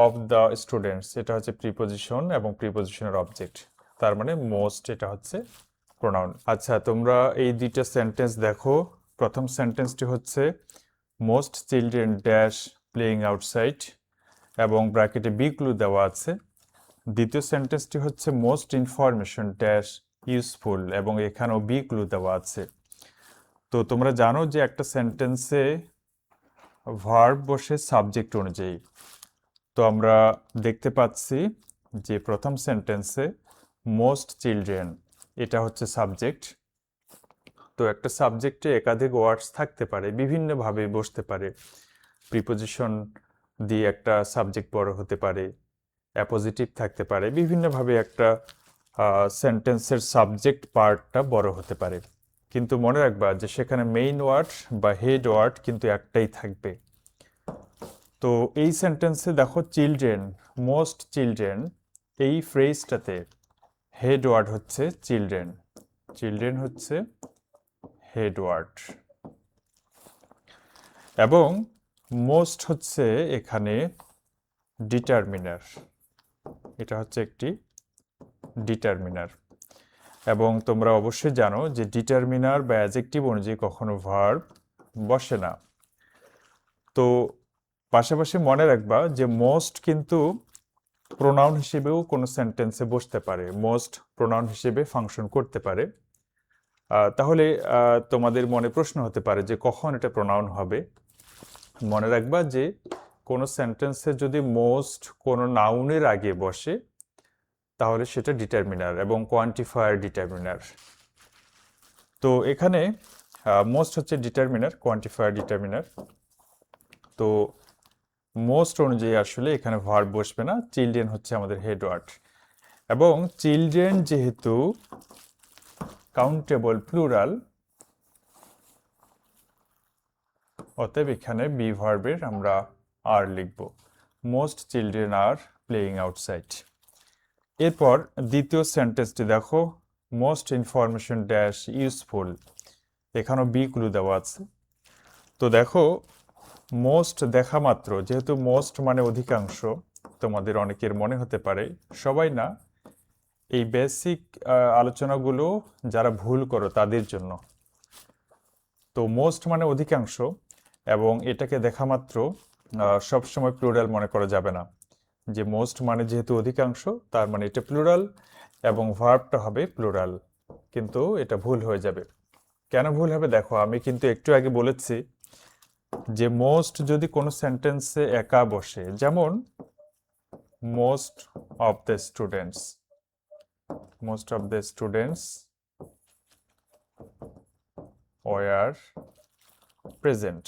Of the students এটা হচ্ছে preposition এবং প্রিপোজিশনের অবজেক্ট, তার মানে মোস্ট এটা হচ্ছে প্রোনাউন। আচ্ছা, তোমরা এই দুইটা সেন্টেন্স দেখো। প্রথম সেন্টেন্সটি হচ্ছে most children dash playing outside এবং ব্র্যাকেটে বি ক্লু দেওয়া আছে। দ্বিতীয় সেন্টেন্সটি হচ্ছে মোস্ট ইনফরমেশন ড্যাশ ইউজফুল এবং এখানেও বি ক্লু দেওয়া আছে। তো তোমরা জানো যে একটা সেন্টেন্সে ভার্ব বসে সাবজেক্ট অনুযায়ী। তো আমরা দেখতে পাচ্ছি যে প্রথম সেন্টেন্সে মোস্ট চিলড্রেন এটা হচ্ছে সাবজেক্ট। তো একটা সাবজেক্টে একাধিক ওয়ার্ডস থাকতে পারে, বিভিন্নভাবে বসতে পারে। প্রিপোজিশন দিয়ে একটা সাবজেক্ট বড় হতে পারে, অ্যাপোজিটিভ থাকতে পারে, বিভিন্নভাবে একটা সেন্টেন্সের সাবজেক্ট পার্টটা বড় হতে পারে। কিন্তু মনে রাখবা যে সেখানে মেইন ওয়ার্ড বা হেড ওয়ার্ড কিন্তু একটাই থাকবে। তো এই সেন্টেন্সে দেখো চিলড্রেন, মোস্ট চিলড্রেন, এই ফ্রেজটাতে হেড ওয়ার্ড হচ্ছে চিলড্রেন। চিলড্রেন হচ্ছে হেড ওয়ার্ড এবং মোস্ট হচ্ছে এখানে ডিটারমিনার। এটা হচ্ছে একটি ডিটারমিনার এবং তোমরা অবশ্যই জানো যে ডিটারমিনার বা অ্যাডজেক্টিভ অনুযায়ী কখনো ভার্ব বসে না। তো পাশাপাশি মনে রাখবা যে মোস্ট কিন্তু প্রোনাউন হিসেবেও কোনো সেন্টেন্সে বসতে পারে, মোস্ট প্রোনাউন হিসেবে ফাংশন করতে পারে। তাহলে তোমাদের মনে প্রশ্ন হতে পারে যে কখন এটা প্রোনাউন হবে। মনে রাখবা যে কোনো সেন্টেন্সে যদি মোস্ট কোনো নাউনের আগে বসে তাহলে সেটা ডিটারমিনার এবং কোয়ান্টিফায়ার ডিটারমিনার। তো এখানে মোস্ট হচ্ছে ডিটারমিনার, কোয়ান্টিফায়ার ডিটারমিনার। তো মোস্ট অনুযায়ী আসলে এখানে ভার্ব বসবে না, চিলড্রেন হচ্ছে আমাদের হেড ওয়ার্ড এবং চিলড্রেন যেহেতু কাউন্টেবল প্লুরাল, অতএব এখানে বি ভার্বের আমরা আর লিখব। Most children are playing outside. এরপর দ্বিতীয় সেন্টেন্সটি দেখো, মোস্ট ইনফরমেশন ড্যাশ ইউজফুল, এখানেও বি ক্লু দেওয়া আছে। তো দেখো মোস্ট দেখা মাত্র, যেহেতু মোস্ট মানে অধিকাংশ, তোমাদের অনেকের মনে হতে পারে, সবাই না, এই বেসিক আলোচনাগুলো যারা ভুল করো তাদের জন্য। তো মোস্ট মানে অধিকাংশ এবং এটাকে দেখা মাত্র সবসময় প্লুরাল মনে করা যাবে না। যে মোস্ট মানে যেহেতু অধিকাংশ তার মানে এটা প্লুরাল এবং ভার্বটা হবে প্লুরাল, কিন্তু এটা ভুল হয়ে যাবে। কেন ভুল হবে দেখো, আমি কিন্তু একটু আগে বলেছি যে মোস্ট যদি কোনো সেন্টেন্সে একা বসে, যেমন most of the students, most of the students were present,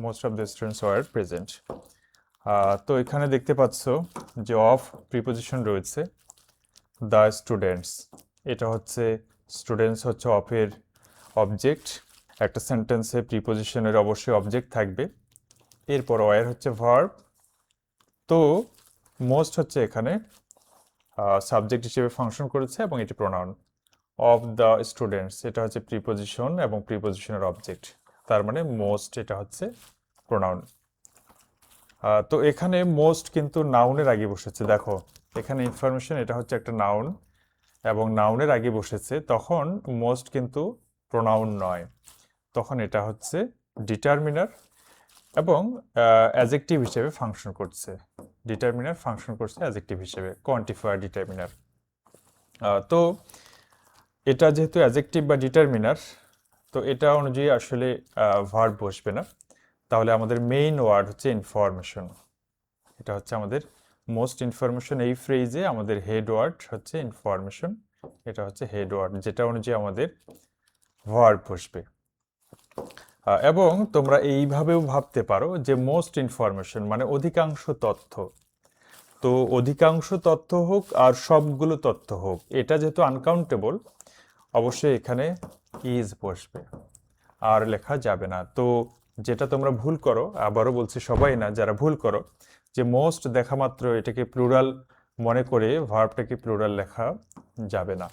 most of the students were present. তো এখানে দেখতে পাচ্ছ যে অফ প্রিপোজিশন রয়েছে, দ্য স্টুডেন্টস এটা হচ্ছে, স্টুডেন্টস হচ্ছে অফের অবজেক্ট। একটা সেন্টেন্সে প্রিপোজিশনের অবশ্যই অবজেক্ট থাকবে, এরপর ওয়ার হচ্ছে ভার্ব। তো মোস্ট হচ্ছে এখানে সাবজেক্ট হিসেবে ফাংশন করেছে এবং এটি প্রোনাউন। অফ দ্য স্টুডেন্টস এটা হচ্ছে প্রিপোজিশন এবং প্রিপোজিশনের অবজেক্ট, তার মানে মোস্ট এটা হচ্ছে প্রোনাউন। তো এখানে মোস্ট কিন্তু নাউনের আগে বসেছে। দেখো এখানে ইনফরমেশন এটা হচ্ছে একটা নাউন এবং নাউনের আগে বসেছে, তখন মোস্ট কিন্তু প্রোনাউন নয়, তখন এটা হচ্ছে ডিটারমিনার এবং অ্যাডজেক্টিভ হিসেবে ফাংশন করছে। ডিটারমিনার ফাংশন করছে অ্যাডজেক্টিভ হিসেবে, কোয়ান্টিফায়ার ডিটারমিনার। তো এটা যেহেতু অ্যাডজেক্টিভ বা ডিটারমিনার, তো এটা অনুযায়ী আসলে ভার্ব বসবে না। তাহলে আমাদের মেইন ওয়ার্ড হচ্ছে ইনফরমেশন, এটা হচ্ছে আমাদের মোস্ট ইনফরমেশন। এই ফ্রেজে আমাদের হেড ওয়ার্ড হচ্ছে ইনফরমেশন, এটা হচ্ছে হেড ওয়ার্ড, যেটা অনুযায়ী আমাদের ভার্ব বসবে। এবং তোমরা এইভাবেও ভাবতে পারো যে মোস্ট ইনফরমেশন মানে অধিকাংশ তথ্য। তো অধিকাংশ তথ্য হোক আর সবগুলো তথ্য হোক, এটা যেহেতু আনকাউন্টেবল, অবশ্যই এখানে ইজ বসবে, আর লেখা যাবে না। তো যেটা তোমরা ভুল করো, আবারও বলছি সবাই না, যারা ভুল করো, যে মোস্ট দেখা মাত্র এটাকে প্লুরাল মনে করে ভার্বটাকে প্লুরাল লেখা যাবে না।